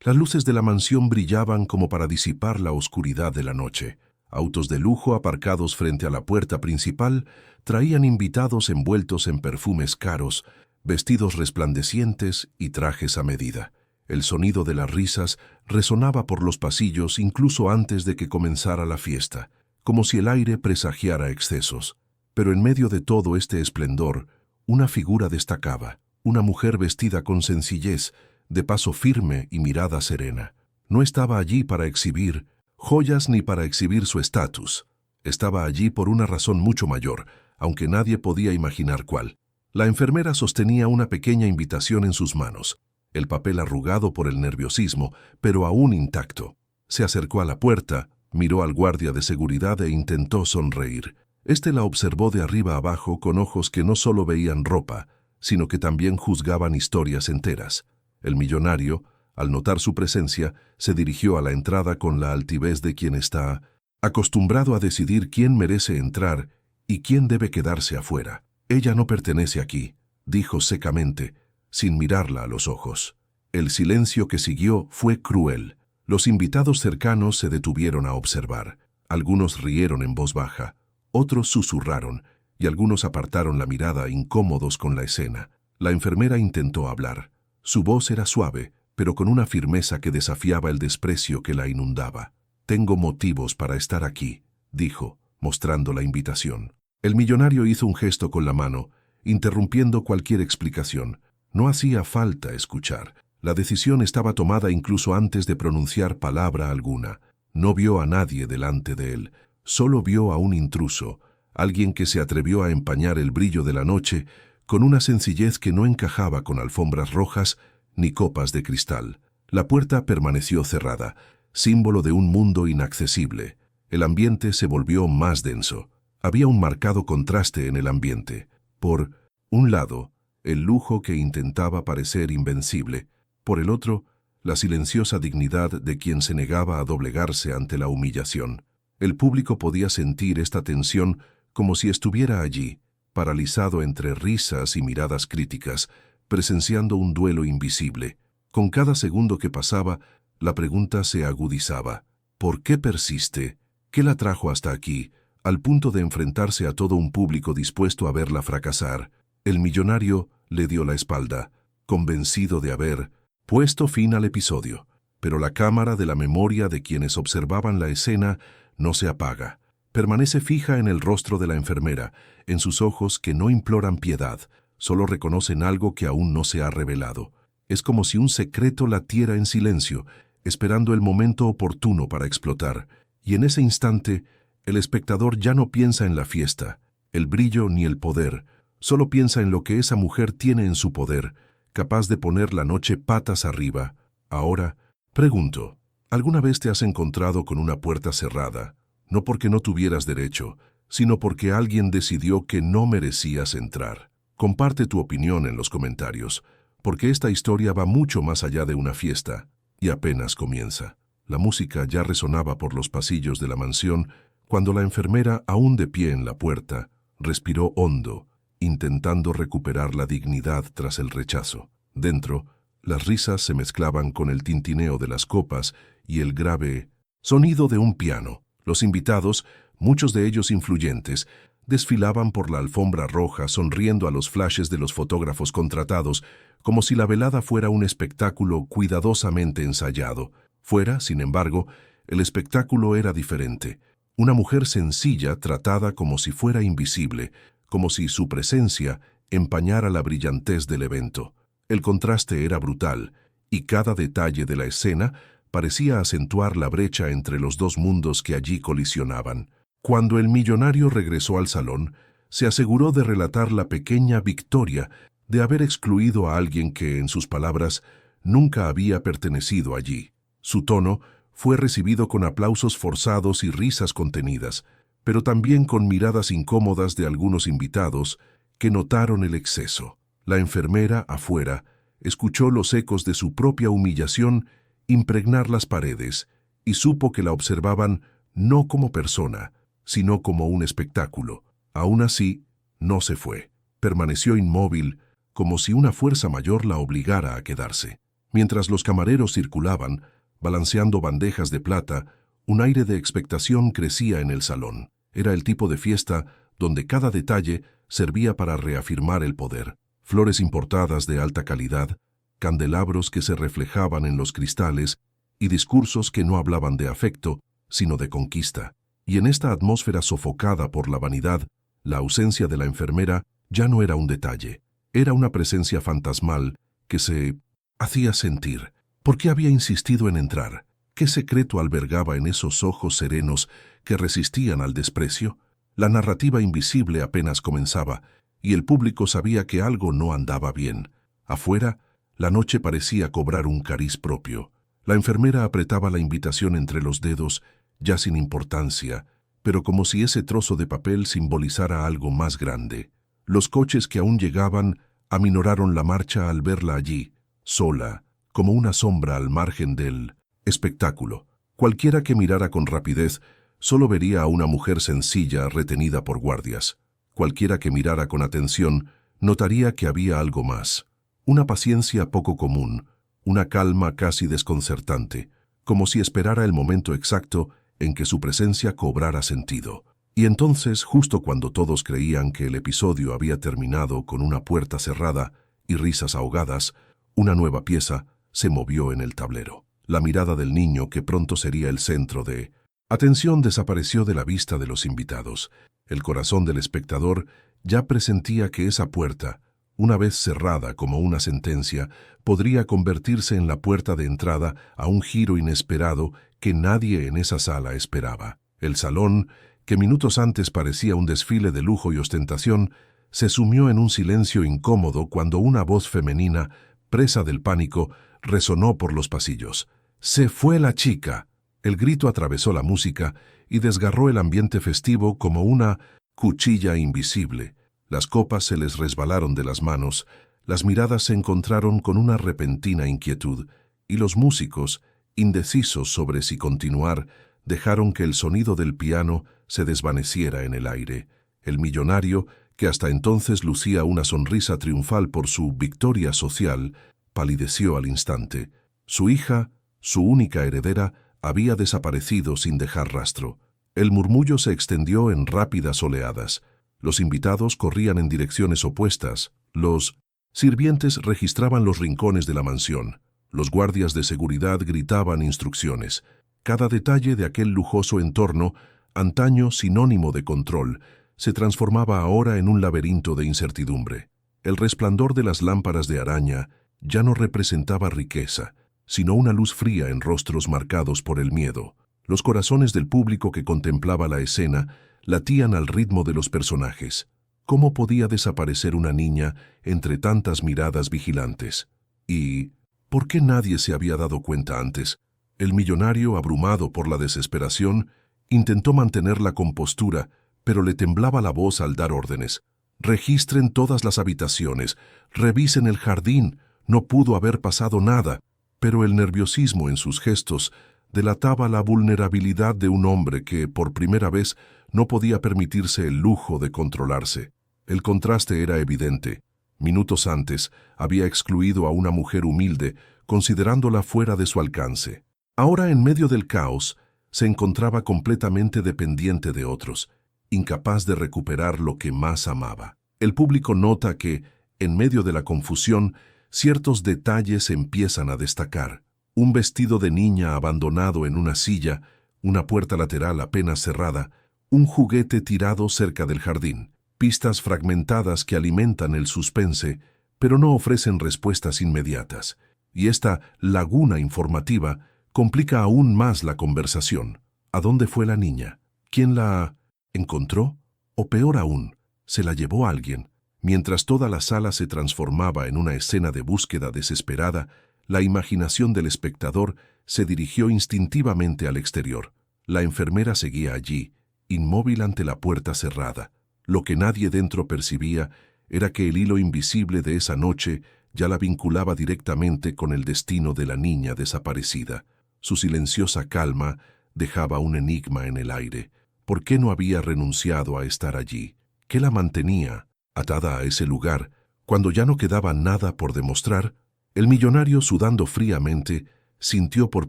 Las luces de la mansión brillaban como para disipar la oscuridad de la noche. Autos de lujo aparcados frente a la puerta principal traían invitados envueltos en perfumes caros, vestidos resplandecientes y trajes a medida. El sonido de las risas resonaba por los pasillos incluso antes de que comenzara la fiesta, como si el aire presagiara excesos. Pero en medio de todo este esplendor, una figura destacaba, una mujer vestida con sencillez, de paso firme y mirada serena. No estaba allí para exhibir joyas ni para exhibir su estatus. Estaba allí por una razón mucho mayor, aunque nadie podía imaginar cuál. La enfermera sostenía una pequeña invitación en sus manos, el papel arrugado por el nerviosismo, pero aún intacto. Se acercó a la puerta, miró al guardia de seguridad e intentó sonreír. Este la observó de arriba abajo con ojos que no solo veían ropa, sino que también juzgaban historias enteras. El millonario, al notar su presencia, se dirigió a la entrada con la altivez de quien está acostumbrado a decidir quién merece entrar y quién debe quedarse afuera. «Ella no pertenece aquí», dijo secamente, sin mirarla a los ojos. El silencio que siguió fue cruel. Los invitados cercanos se detuvieron a observar. Algunos rieron en voz baja, otros susurraron, y algunos apartaron la mirada incómodos con la escena. La enfermera intentó hablar. Su voz era suave, pero con una firmeza que desafiaba el desprecio que la inundaba. «Tengo motivos para estar aquí», dijo, mostrando la invitación. El millonario hizo un gesto con la mano, interrumpiendo cualquier explicación. No hacía falta escuchar. La decisión estaba tomada incluso antes de pronunciar palabra alguna. No vio a nadie delante de él, solo vio a un intruso, alguien que se atrevió a empañar el brillo de la noche con una sencillez que no encajaba con alfombras rojas ni copas de cristal. La puerta permaneció cerrada, símbolo de un mundo inaccesible. El ambiente se volvió más denso. Había un marcado contraste en el ambiente. Por un lado, el lujo que intentaba parecer invencible. Por el otro, la silenciosa dignidad de quien se negaba a doblegarse ante la humillación. El público podía sentir esta tensión como si estuviera allí, paralizado entre risas y miradas críticas, presenciando un duelo invisible. Con cada segundo que pasaba, la pregunta se agudizaba. ¿Por qué persiste? ¿Qué la trajo hasta aquí, al punto de enfrentarse a todo un público dispuesto a verla fracasar? El millonario le dio la espalda, convencido de haber puesto fin al episodio. Pero la cámara de la memoria de quienes observaban la escena no se apaga. Permanece fija en el rostro de la enfermera, en sus ojos que no imploran piedad, solo reconocen algo que aún no se ha revelado. Es como si un secreto latiera en silencio, esperando el momento oportuno para explotar. Y en ese instante, el espectador ya no piensa en la fiesta, el brillo ni el poder, solo piensa en lo que esa mujer tiene en su poder, capaz de poner la noche patas arriba. Ahora, pregunto, ¿alguna vez te has encontrado con una puerta cerrada? No porque no tuvieras derecho, sino porque alguien decidió que no merecías entrar. Comparte tu opinión en los comentarios, porque esta historia va mucho más allá de una fiesta, y apenas comienza. La música ya resonaba por los pasillos de la mansión cuando la enfermera, aún de pie en la puerta, respiró hondo, intentando recuperar la dignidad tras el rechazo. Dentro, las risas se mezclaban con el tintineo de las copas y el grave sonido de un piano. Los invitados, muchos de ellos influyentes, desfilaban por la alfombra roja sonriendo a los flashes de los fotógrafos contratados, como si la velada fuera un espectáculo cuidadosamente ensayado. Fuera, sin embargo, el espectáculo era diferente. Una mujer sencilla tratada como si fuera invisible, como si su presencia empañara la brillantez del evento. El contraste era brutal, y cada detalle de la escena parecía acentuar la brecha entre los dos mundos que allí colisionaban. Cuando el millonario regresó al salón, se aseguró de relatar la pequeña victoria de haber excluido a alguien que, en sus palabras, nunca había pertenecido allí. Su tono fue recibido con aplausos forzados y risas contenidas, pero también con miradas incómodas de algunos invitados que notaron el exceso. La enfermera, afuera, escuchó los ecos de su propia humillación impregnar las paredes y supo que la observaban no como persona, sino como un espectáculo. Aún así, no se fue. Permaneció inmóvil, como si una fuerza mayor la obligara a quedarse. Mientras los camareros circulaban, balanceando bandejas de plata, un aire de expectación crecía en el salón. Era el tipo de fiesta donde cada detalle servía para reafirmar el poder. Flores importadas de alta calidad, candelabros que se reflejaban en los cristales y discursos que no hablaban de afecto, sino de conquista. Y en esta atmósfera sofocada por la vanidad, la ausencia de la enfermera ya no era un detalle. Era una presencia fantasmal que se hacía sentir. ¿Por qué había insistido en entrar? ¿Qué secreto albergaba en esos ojos serenos que resistían al desprecio? La narrativa invisible apenas comenzaba, y el público sabía que algo no andaba bien. Afuera, la noche parecía cobrar un cariz propio. La enfermera apretaba la invitación entre los dedos, ya sin importancia, pero como si ese trozo de papel simbolizara algo más grande. Los coches que aún llegaban aminoraron la marcha al verla allí, sola, como una sombra al margen del espectáculo. Cualquiera que mirara con rapidez solo vería a una mujer sencilla retenida por guardias. Cualquiera que mirara con atención notaría que había algo más. Una paciencia poco común, una calma casi desconcertante, como si esperara el momento exacto en que su presencia cobrara sentido. Y entonces, justo cuando todos creían que el episodio había terminado con una puerta cerrada y risas ahogadas, una nueva pieza se movió en el tablero. La mirada del niño, que pronto sería el centro de atención, desapareció de la vista de los invitados. El corazón del espectador ya presentía que esa puerta, una vez cerrada como una sentencia, podría convertirse en la puerta de entrada a un giro inesperado que nadie en esa sala esperaba. El salón, que minutos antes parecía un desfile de lujo y ostentación, se sumió en un silencio incómodo cuando una voz femenina, presa del pánico, resonó por los pasillos. «¡Se fue la chica!». El grito atravesó la música y desgarró el ambiente festivo como una cuchilla invisible. Las copas se les resbalaron de las manos, las miradas se encontraron con una repentina inquietud, y los músicos, indecisos sobre si continuar, dejaron que el sonido del piano se desvaneciera en el aire. El millonario, que hasta entonces lucía una sonrisa triunfal por su victoria social, palideció al instante. Su hija, su única heredera, había desaparecido sin dejar rastro. El murmullo se extendió en rápidas oleadas. Los invitados corrían en direcciones opuestas. Los sirvientes registraban los rincones de la mansión. Los guardias de seguridad gritaban instrucciones. Cada detalle de aquel lujoso entorno, antaño sinónimo de control, se transformaba ahora en un laberinto de incertidumbre. El resplandor de las lámparas de araña ya no representaba riqueza, sino una luz fría en rostros marcados por el miedo. Los corazones del público que contemplaba la escena latían al ritmo de los personajes. ¿Cómo podía desaparecer una niña entre tantas miradas vigilantes? ¿Y por qué nadie se había dado cuenta antes? El millonario, abrumado por la desesperación, intentó mantener la compostura, pero le temblaba la voz al dar órdenes. «Registren todas las habitaciones, revisen el jardín, no pudo haber pasado nada». Pero el nerviosismo en sus gestos delataba la vulnerabilidad de un hombre que, por primera vez, no podía permitirse el lujo de controlarse. El contraste era evidente. Minutos antes había excluido a una mujer humilde, considerándola fuera de su alcance. Ahora, en medio del caos, se encontraba completamente dependiente de otros, incapaz de recuperar lo que más amaba. El público nota que, en medio de la confusión, ciertos detalles empiezan a destacar. Un vestido de niña abandonado en una silla, una puerta lateral apenas cerrada, un juguete tirado cerca del jardín. Pistas fragmentadas que alimentan el suspense, pero no ofrecen respuestas inmediatas. Y esta laguna informativa complica aún más la conversación. ¿A dónde fue la niña? ¿Quién la encontró? O peor aún, ¿se la llevó alguien? Mientras toda la sala se transformaba en una escena de búsqueda desesperada, la imaginación del espectador se dirigió instintivamente al exterior. La enfermera seguía allí, inmóvil ante la puerta cerrada. Lo que nadie dentro percibía era que el hilo invisible de esa noche ya la vinculaba directamente con el destino de la niña desaparecida. Su silenciosa calma dejaba un enigma en el aire. ¿Por qué no había renunciado a estar allí? ¿Qué la mantenía atada a ese lugar, cuando ya no quedaba nada por demostrar? El millonario, sudando fríamente, sintió por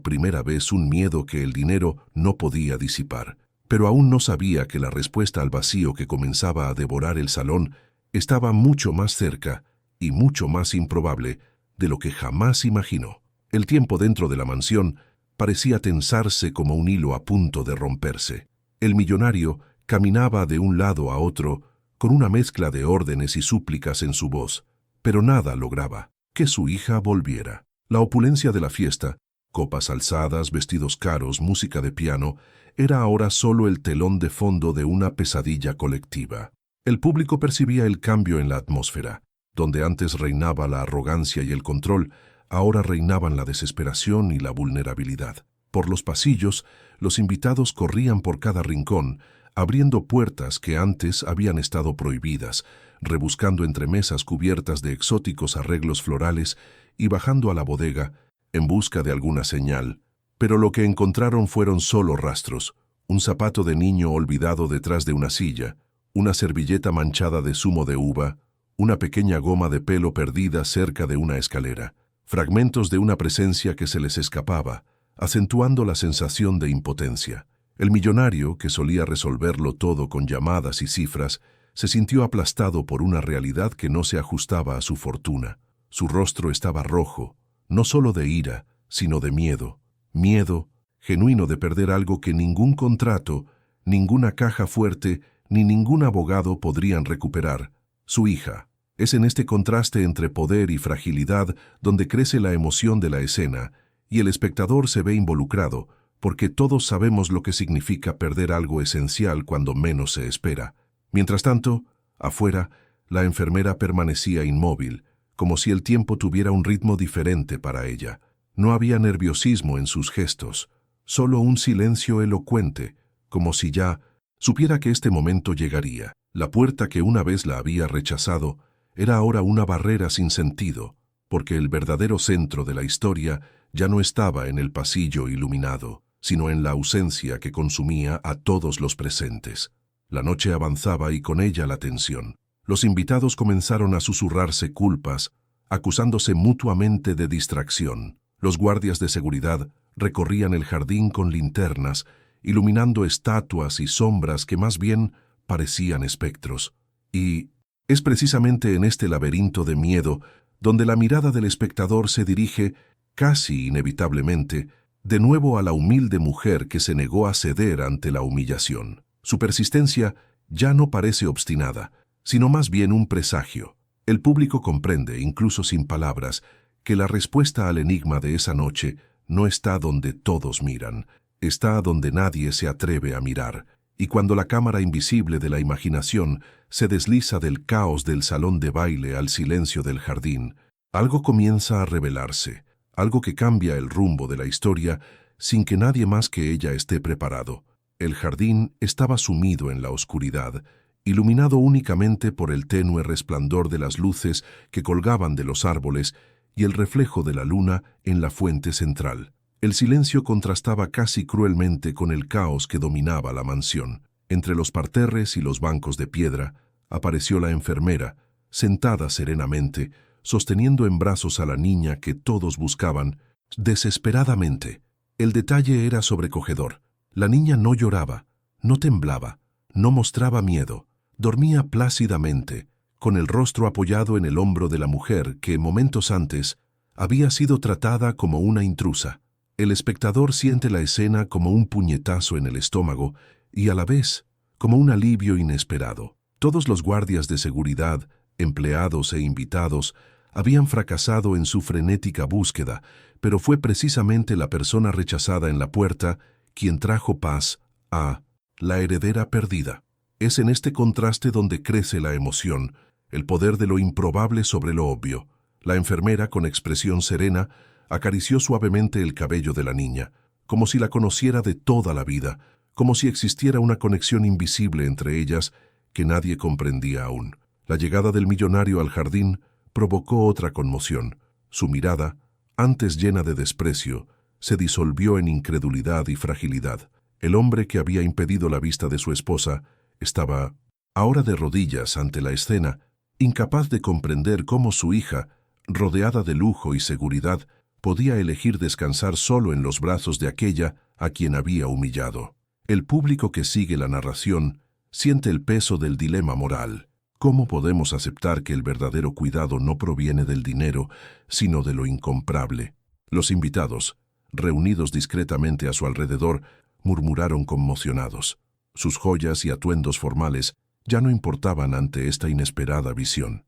primera vez un miedo que el dinero no podía disipar, pero aún no sabía que la respuesta al vacío que comenzaba a devorar el salón estaba mucho más cerca y mucho más improbable de lo que jamás imaginó. El tiempo dentro de la mansión parecía tensarse como un hilo a punto de romperse. El millonario caminaba de un lado a otro con una mezcla de órdenes y súplicas en su voz, pero nada lograba que su hija volviera. La opulencia de la fiesta, copas alzadas, vestidos caros, música de piano, era ahora solo el telón de fondo de una pesadilla colectiva. El público percibía el cambio en la atmósfera. Donde antes reinaba la arrogancia y el control, ahora reinaban la desesperación y la vulnerabilidad. Por los pasillos, los invitados corrían por cada rincón, abriendo puertas que antes habían estado prohibidas, rebuscando entre mesas cubiertas de exóticos arreglos florales y bajando a la bodega en busca de alguna señal. Pero lo que encontraron fueron solo rastros: un zapato de niño olvidado detrás de una silla, una servilleta manchada de zumo de uva, una pequeña goma de pelo perdida cerca de una escalera, fragmentos de una presencia que se les escapaba, acentuando la sensación de impotencia. El millonario, que solía resolverlo todo con llamadas y cifras, se sintió aplastado por una realidad que no se ajustaba a su fortuna. Su rostro estaba rojo, no solo de ira, sino de miedo. Miedo genuino de perder algo que ningún contrato, ninguna caja fuerte, ni ningún abogado podrían recuperar: su hija. Es en este contraste entre poder y fragilidad donde crece la emoción de la escena, y el espectador se ve involucrado, porque todos sabemos lo que significa perder algo esencial cuando menos se espera. Mientras tanto, afuera, la enfermera permanecía inmóvil, como si el tiempo tuviera un ritmo diferente para ella. No había nerviosismo en sus gestos, solo un silencio elocuente, como si ya supiera que este momento llegaría. La puerta que una vez la había rechazado era ahora una barrera sin sentido, porque el verdadero centro de la historia ya no estaba en el pasillo iluminado, sino en la ausencia que consumía a todos los presentes. La noche avanzaba y con ella la tensión. Los invitados comenzaron a susurrarse culpas, acusándose mutuamente de distracción. Los guardias de seguridad recorrían el jardín con linternas, iluminando estatuas y sombras que más bien parecían espectros. Y es precisamente en este laberinto de miedo donde la mirada del espectador se dirige, casi inevitablemente, de nuevo a la humilde mujer que se negó a ceder ante la humillación. Su persistencia ya no parece obstinada, sino más bien un presagio. El público comprende, incluso sin palabras, que la respuesta al enigma de esa noche no está donde todos miran, está donde nadie se atreve a mirar. Y cuando la cámara invisible de la imaginación se desliza del caos del salón de baile al silencio del jardín, algo comienza a revelarse, algo que cambia el rumbo de la historia sin que nadie más que ella esté preparado. El jardín estaba sumido en la oscuridad, iluminado únicamente por el tenue resplandor de las luces que colgaban de los árboles y el reflejo de la luna en la fuente central. El silencio contrastaba casi cruelmente con el caos que dominaba la mansión. Entre los parterres y los bancos de piedra apareció la enfermera, sentada serenamente, sosteniendo en brazos a la niña que todos buscaban desesperadamente. El detalle era sobrecogedor. La niña no lloraba, no temblaba, no mostraba miedo. Dormía plácidamente, con el rostro apoyado en el hombro de la mujer que, momentos antes, había sido tratada como una intrusa. El espectador siente la escena como un puñetazo en el estómago y a la vez como un alivio inesperado. Todos los guardias de seguridad, empleados e invitados, habían fracasado en su frenética búsqueda, pero fue precisamente la persona rechazada en la puerta quien trajo paz a la heredera perdida. Es en este contraste donde crece la emoción, el poder de lo improbable sobre lo obvio. La enfermera, con expresión serena, acarició suavemente el cabello de la niña, como si la conociera de toda la vida, como si existiera una conexión invisible entre ellas que nadie comprendía aún. La llegada del millonario al jardín provocó otra conmoción. Su mirada, antes llena de desprecio, se disolvió en incredulidad y fragilidad. El hombre que había impedido la vista de su esposa estaba ahora de rodillas ante la escena, incapaz de comprender cómo su hija rodeada de lujo y seguridad, podía elegir descansar solo en los brazos de aquella a quien había humillado. El público que sigue la narración siente el peso del dilema moral. ¿Cómo podemos aceptar que el verdadero cuidado no proviene del dinero, sino de lo incomparable? Los invitados, reunidos discretamente a su alrededor, murmuraron conmocionados. Sus joyas y atuendos formales ya no importaban ante esta inesperada visión.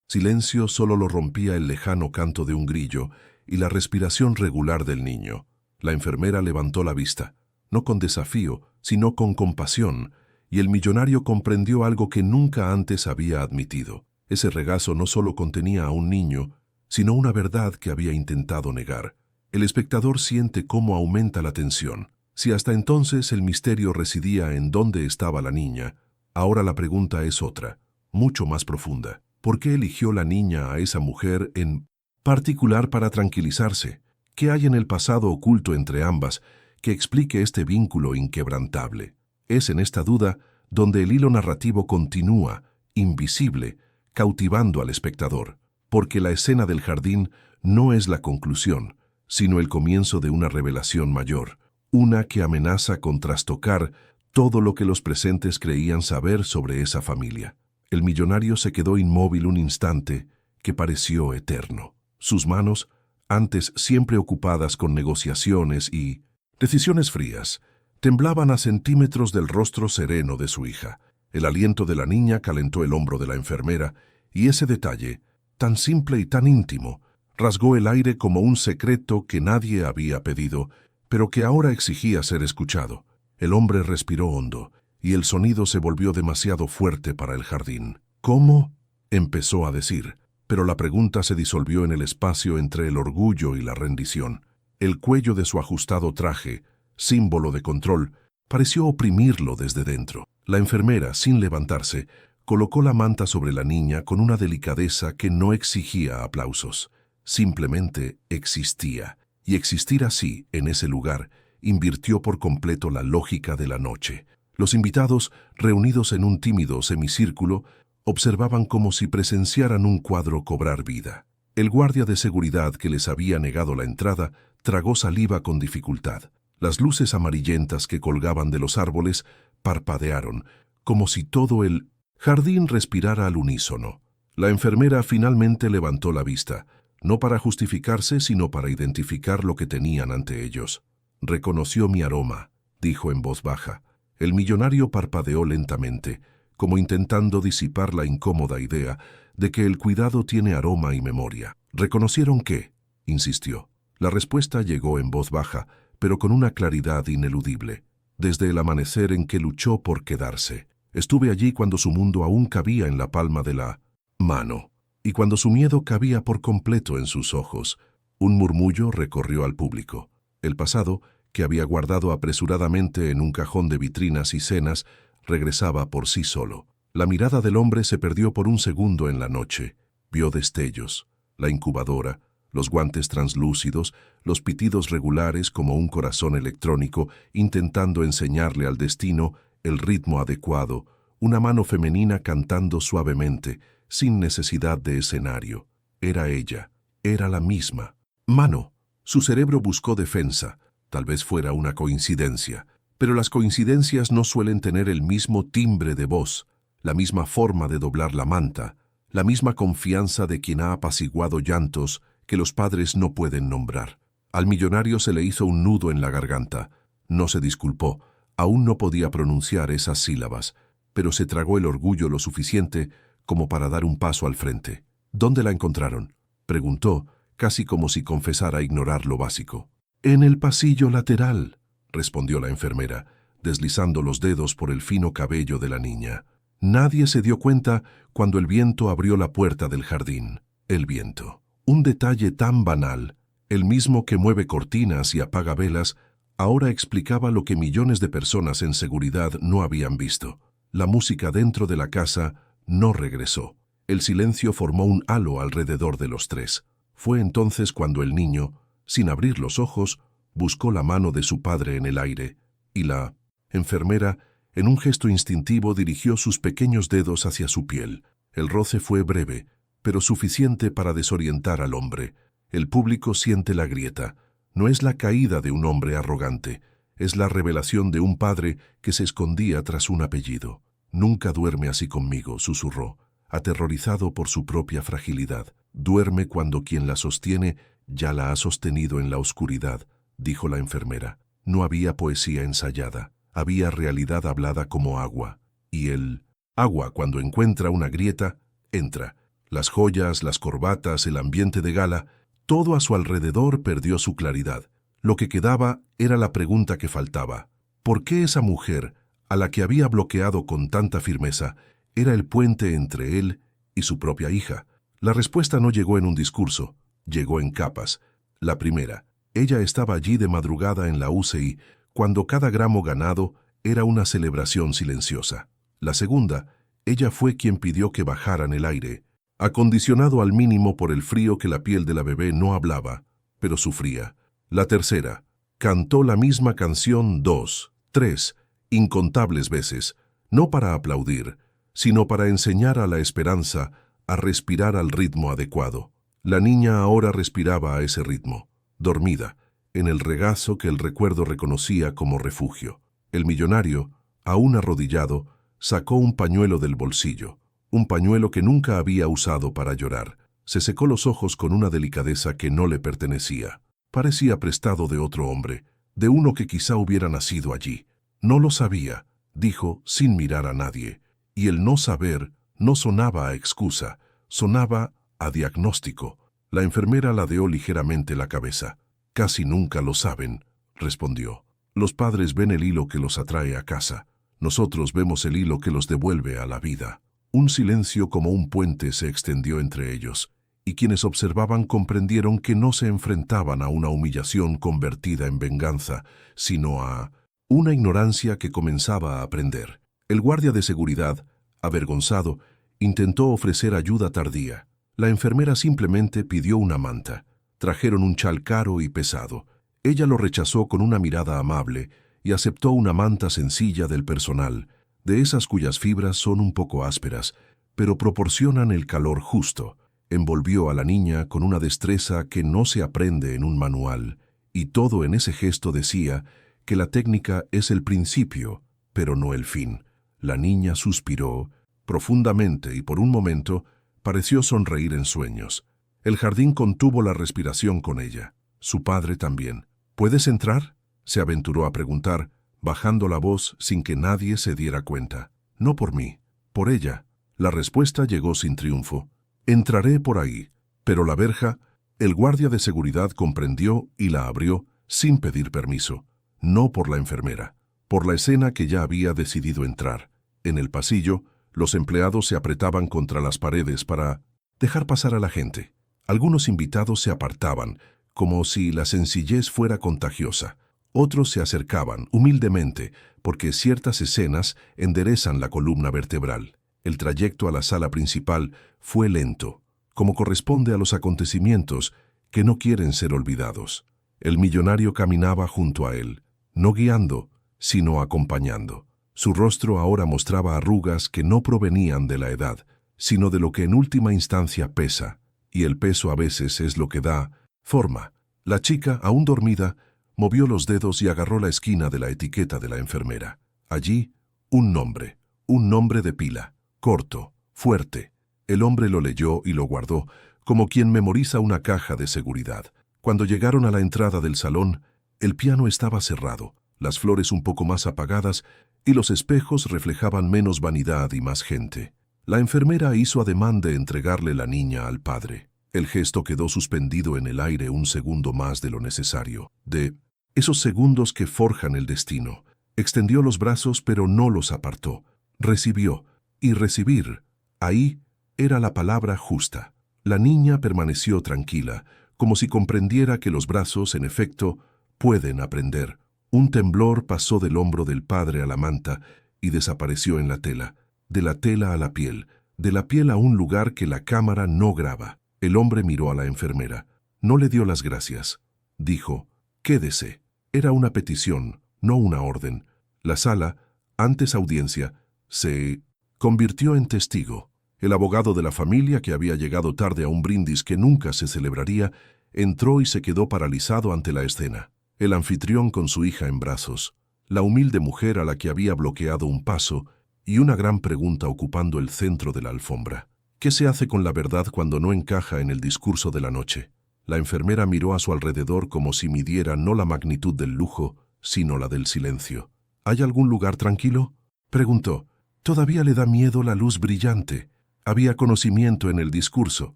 Silencio solo lo rompía el lejano canto de un grillo y la respiración regular del niño. La enfermera levantó la vista, no con desafío, sino con compasión, y el millonario comprendió algo que nunca antes había admitido. Ese regazo no solo contenía a un niño, sino una verdad que había intentado negar. El espectador siente cómo aumenta la tensión. Si hasta entonces el misterio residía en dónde estaba la niña, ahora la pregunta es otra, mucho más profunda. ¿Por qué eligió la niña a esa mujer en particular para tranquilizarse? ¿Qué hay en el pasado oculto entre ambas que explique este vínculo inquebrantable? Es en esta duda donde el hilo narrativo continúa, invisible, cautivando al espectador, porque la escena del jardín no es la conclusión, sino el comienzo de una revelación mayor, una que amenaza con trastocar todo lo que los presentes creían saber sobre esa familia. El millonario se quedó inmóvil un instante que pareció eterno. Sus manos, antes siempre ocupadas con negociaciones y decisiones frías, temblaban a centímetros del rostro sereno de su hija. El aliento de la niña calentó el hombro de la enfermera, y ese detalle, tan simple y tan íntimo, rasgó el aire como un secreto que nadie había pedido, pero que ahora exigía ser escuchado. El hombre respiró hondo, y el sonido se volvió demasiado fuerte para el jardín. ¿Cómo? Empezó a decir, pero la pregunta se disolvió en el espacio entre el orgullo y la rendición. El cuello de su ajustado traje, símbolo de control, pareció oprimirlo desde dentro. La enfermera, sin levantarse, colocó la manta sobre la niña con una delicadeza que no exigía aplausos. Simplemente existía, y existir así, en ese lugar, invirtió por completo la lógica de la noche. Los invitados, reunidos en un tímido semicírculo, observaban como si presenciaran un cuadro cobrar vida. El guardia de seguridad que les había negado la entrada tragó saliva con dificultad. Las luces amarillentas que colgaban de los árboles parpadearon, como si todo el jardín respirara al unísono. La enfermera finalmente levantó la vista, no para justificarse, sino para identificar lo que tenían ante ellos. «Reconoció mi aroma», dijo en voz baja. El millonario parpadeó lentamente, como intentando disipar la incómoda idea de que el cuidado tiene aroma y memoria. «¿Reconocieron qué?», insistió. La respuesta llegó en voz baja, pero con una claridad ineludible. «Desde el amanecer en que luchó por quedarse. Estuve allí cuando su mundo aún cabía en la palma de la mano, y cuando su miedo cabía por completo en sus ojos». Un murmullo recorrió al público. El pasado, que había guardado apresuradamente en un cajón de vitrinas y cenas, regresaba por sí solo. La mirada del hombre se perdió por un segundo en la noche. Vio destellos, la incubadora, los guantes translúcidos, los pitidos regulares como un corazón electrónico intentando enseñarle al destino el ritmo adecuado, una mano femenina cantando suavemente, sin necesidad de escenario. Era ella, era la misma. Mano. Su cerebro buscó defensa. Tal vez fuera una coincidencia, pero las coincidencias no suelen tener el mismo timbre de voz, la misma forma de doblar la manta, la misma confianza de quien ha apaciguado llantos que los padres no pueden nombrar. Al millonario se le hizo un nudo en la garganta. No se disculpó, aún no podía pronunciar esas sílabas, pero se tragó el orgullo lo suficiente como para dar un paso al frente. «¿Dónde la encontraron?», preguntó, casi como si confesara ignorar lo básico. «En el pasillo lateral», respondió la enfermera, deslizando los dedos por el fino cabello de la niña. Nadie se dio cuenta cuando el viento abrió la puerta del jardín. El viento. Un detalle tan banal, el mismo que mueve cortinas y apaga velas, ahora explicaba lo que millones de personas en seguridad no habían visto. La música dentro de la casa no regresó. El silencio formó un halo alrededor de los tres. Fue entonces cuando el niño, sin abrir los ojos, buscó la mano de su padre en el aire, y la enfermera, en un gesto instintivo, dirigió sus pequeños dedos hacia su piel. El roce fue breve, pero suficiente para desorientar al hombre. El público siente la grieta. No es la caída de un hombre arrogante, es la revelación de un padre que se escondía tras un apellido. «Nunca duerme así conmigo», susurró, aterrorizado por su propia fragilidad. «Duerme cuando quien la sostiene ya la ha sostenido en la oscuridad», dijo la enfermera. No había poesía ensayada, había realidad hablada como agua. Y el agua, cuando encuentra una grieta, entra. Las joyas, las corbatas, el ambiente de gala, todo a su alrededor perdió su claridad. Lo que quedaba era la pregunta que faltaba. ¿Por qué esa mujer, a la que había bloqueado con tanta firmeza, era el puente entre él y su propia hija? La respuesta no llegó en un discurso, llegó en capas. La primera, ella estaba allí de madrugada en la UCI, cuando cada gramo ganado era una celebración silenciosa. La segunda, ella fue quien pidió que bajaran el aire, acondicionado al mínimo por el frío que la piel de la bebé no hablaba, pero sufría. La tercera, cantó la misma canción 2, 3, incontables veces, no para aplaudir, sino para enseñar a la esperanza a respirar al ritmo adecuado. La niña ahora respiraba a ese ritmo, dormida, en el regazo que el recuerdo reconocía como refugio. El millonario, aún arrodillado, sacó un pañuelo del bolsillo, un pañuelo que nunca había usado para llorar. Se secó los ojos con una delicadeza que no le pertenecía. Parecía prestado de otro hombre, de uno que quizá hubiera nacido allí. No lo sabía, dijo sin mirar a nadie, y el no saber no sonaba a excusa, sonaba a diagnóstico. La enfermera ladeó ligeramente la cabeza. «Casi nunca lo saben», respondió. «Los padres ven el hilo que los atrae a casa. Nosotros vemos el hilo que los devuelve a la vida». Un silencio como un puente se extendió entre ellos, y quienes observaban comprendieron que no se enfrentaban a una humillación convertida en venganza, sino a una ignorancia que comenzaba a aprender. El guardia de seguridad, avergonzado, intentó ofrecer ayuda tardía. La enfermera simplemente pidió una manta. Trajeron un chal caro y pesado. Ella lo rechazó con una mirada amable y aceptó una manta sencilla del personal, de esas cuyas fibras son un poco ásperas, pero proporcionan el calor justo. Envolvió a la niña con una destreza que no se aprende en un manual, y todo en ese gesto decía que la técnica es el principio, pero no el fin. La niña suspiró profundamente y por un momento pareció sonreír en sueños. El jardín contuvo la respiración con ella. Su padre también. «¿Puedes entrar?», se aventuró a preguntar, bajando la voz sin que nadie se diera cuenta. «No por mí, por ella». La respuesta llegó sin triunfo. «Entraré por ahí». Pero la verja, el guardia de seguridad comprendió y la abrió sin pedir permiso. No por la enfermera, por la escena que ya había decidido entrar. En el pasillo, los empleados se apretaban contra las paredes para dejar pasar a la gente. Algunos invitados se apartaban, como si la sencillez fuera contagiosa. Otros se acercaban, humildemente, porque ciertas escenas enderezan la columna vertebral. El trayecto a la sala principal fue lento, como corresponde a los acontecimientos que no quieren ser olvidados. El millonario caminaba junto a él, no guiando, sino acompañando. Su rostro ahora mostraba arrugas que no provenían de la edad, sino de lo que en última instancia pesa, y el peso a veces es lo que da forma. La chica, aún dormida, movió los dedos y agarró la esquina de la etiqueta de la enfermera. Allí, un nombre de pila, corto, fuerte. El hombre lo leyó y lo guardó, como quien memoriza una caja de seguridad. Cuando llegaron a la entrada del salón, el piano estaba cerrado, las flores un poco más apagadas y los espejos reflejaban menos vanidad y más gente. La enfermera hizo ademán de entregarle la niña al padre. El gesto quedó suspendido en el aire un segundo más de lo necesario, de esos segundos que forjan el destino. Extendió los brazos pero no los apartó. Recibió, y recibir, ahí era la palabra justa. La niña permaneció tranquila, como si comprendiera que los brazos, en efecto, pueden aprender. Un temblor pasó del hombro del padre a la manta y desapareció en la tela, de la tela a la piel, de la piel a un lugar que la cámara no graba. El hombre miró a la enfermera. No le dio las gracias. Dijo, «Quédese». Era una petición, no una orden. La sala, antes audiencia, se convirtió en testigo. El abogado de la familia, que había llegado tarde a un brindis que nunca se celebraría, entró y se quedó paralizado ante la escena. El anfitrión con su hija en brazos, la humilde mujer a la que había bloqueado un paso y una gran pregunta ocupando el centro de la alfombra. ¿Qué se hace con la verdad cuando no encaja en el discurso de la noche? La enfermera miró a su alrededor como si midiera no la magnitud del lujo, sino la del silencio. ¿Hay algún lugar tranquilo?, preguntó. Todavía le da miedo la luz brillante. Había conocimiento en el discurso,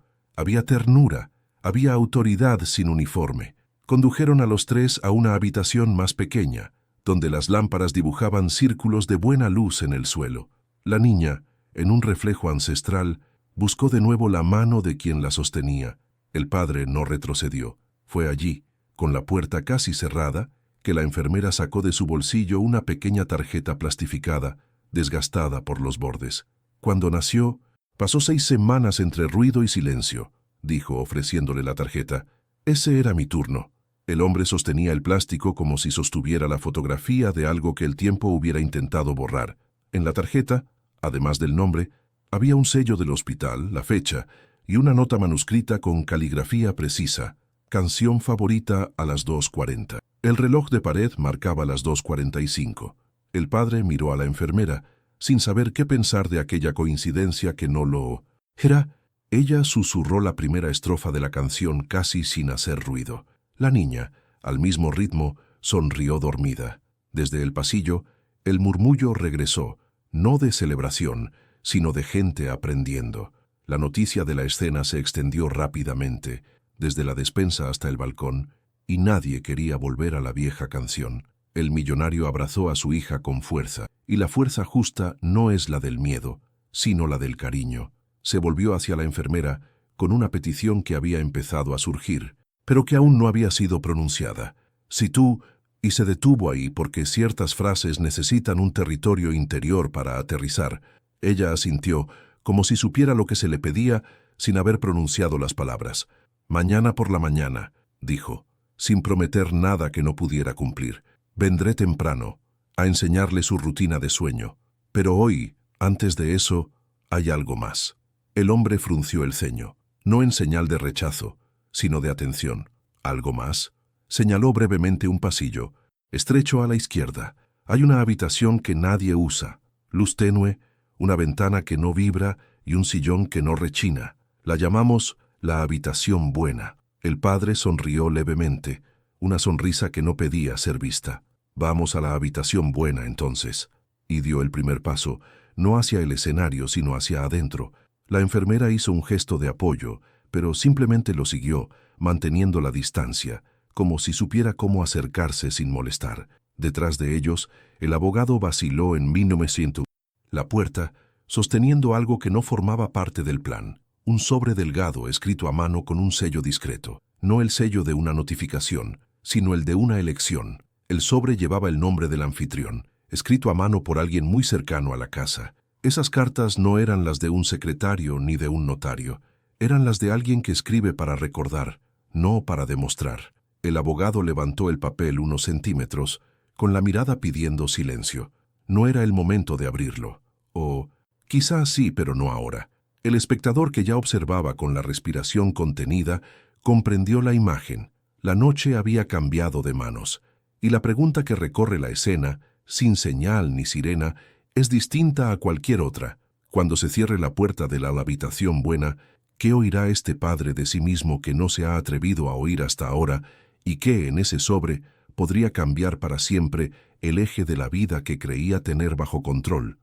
había ternura, había autoridad sin uniforme. Condujeron a los tres a una habitación más pequeña, donde las lámparas dibujaban círculos de buena luz en el suelo. La niña, en un reflejo ancestral, buscó de nuevo la mano de quien la sostenía. El padre no retrocedió. Fue allí, con la puerta casi cerrada, que la enfermera sacó de su bolsillo una pequeña tarjeta plastificada, desgastada por los bordes. Cuando nació, pasó 6 semanas entre ruido y silencio, dijo ofreciéndole la tarjeta. Ese era mi turno. El hombre sostenía el plástico como si sostuviera la fotografía de algo que el tiempo hubiera intentado borrar. En la tarjeta, además del nombre, había un sello del hospital, la fecha, y una nota manuscrita con caligrafía precisa. Canción favorita a las 2:40. El reloj de pared marcaba las 2:45. El padre miró a la enfermera, sin saber qué pensar de aquella coincidencia que no lo era. Ella susurró la primera estrofa de la canción casi sin hacer ruido. La niña, al mismo ritmo, sonrió dormida. Desde el pasillo, el murmullo regresó, no de celebración, sino de gente aprendiendo. La noticia de la escena se extendió rápidamente, desde la despensa hasta el balcón, y nadie quería volver a la vieja canción. El millonario abrazó a su hija con fuerza, y la fuerza justa no es la del miedo, sino la del cariño. Se volvió hacia la enfermera con una petición que había empezado a surgir, pero que aún no había sido pronunciada. Si tú, y se detuvo ahí porque ciertas frases necesitan un territorio interior para aterrizar. Ella asintió, como si supiera lo que se le pedía sin haber pronunciado las palabras. Mañana por la mañana, dijo, sin prometer nada que no pudiera cumplir. Vendré temprano, a enseñarle su rutina de sueño. Pero hoy, antes de eso, hay algo más. El hombre frunció el ceño, no en señal de rechazo, sino de atención. ¿Algo más? Señaló brevemente un pasillo, estrecho a la izquierda. Hay una habitación que nadie usa, luz tenue, una ventana que no vibra y un sillón que no rechina. La llamamos la habitación buena. El padre sonrió levemente, una sonrisa que no pedía ser vista. Vamos a la habitación buena entonces. Y dio el primer paso, no hacia el escenario, sino hacia adentro. La enfermera hizo un gesto de apoyo, pero simplemente lo siguió, manteniendo la distancia, como si supiera cómo acercarse sin molestar. Detrás de ellos, el abogado vaciló en 1900. La puerta, sosteniendo algo que no formaba parte del plan. Un sobre delgado escrito a mano con un sello discreto. No el sello de una notificación, sino el de una elección. El sobre llevaba el nombre del anfitrión, escrito a mano por alguien muy cercano a la casa. Esas cartas no eran las de un secretario ni de un notario. Eran las de alguien que escribe para recordar, no para demostrar. El abogado levantó el papel unos centímetros, con la mirada pidiendo silencio. No era el momento de abrirlo. O quizás sí, pero no ahora. El espectador, que ya observaba con la respiración contenida, comprendió la imagen. La noche había cambiado de manos, y la pregunta que recorre la escena, sin señal ni sirena, es distinta a cualquier otra. Cuando se cierre la puerta de la habitación buena, ¿qué oirá este padre de sí mismo que no se ha atrevido a oír hasta ahora, y que en ese sobre podría cambiar para siempre el eje de la vida que creía tener bajo control?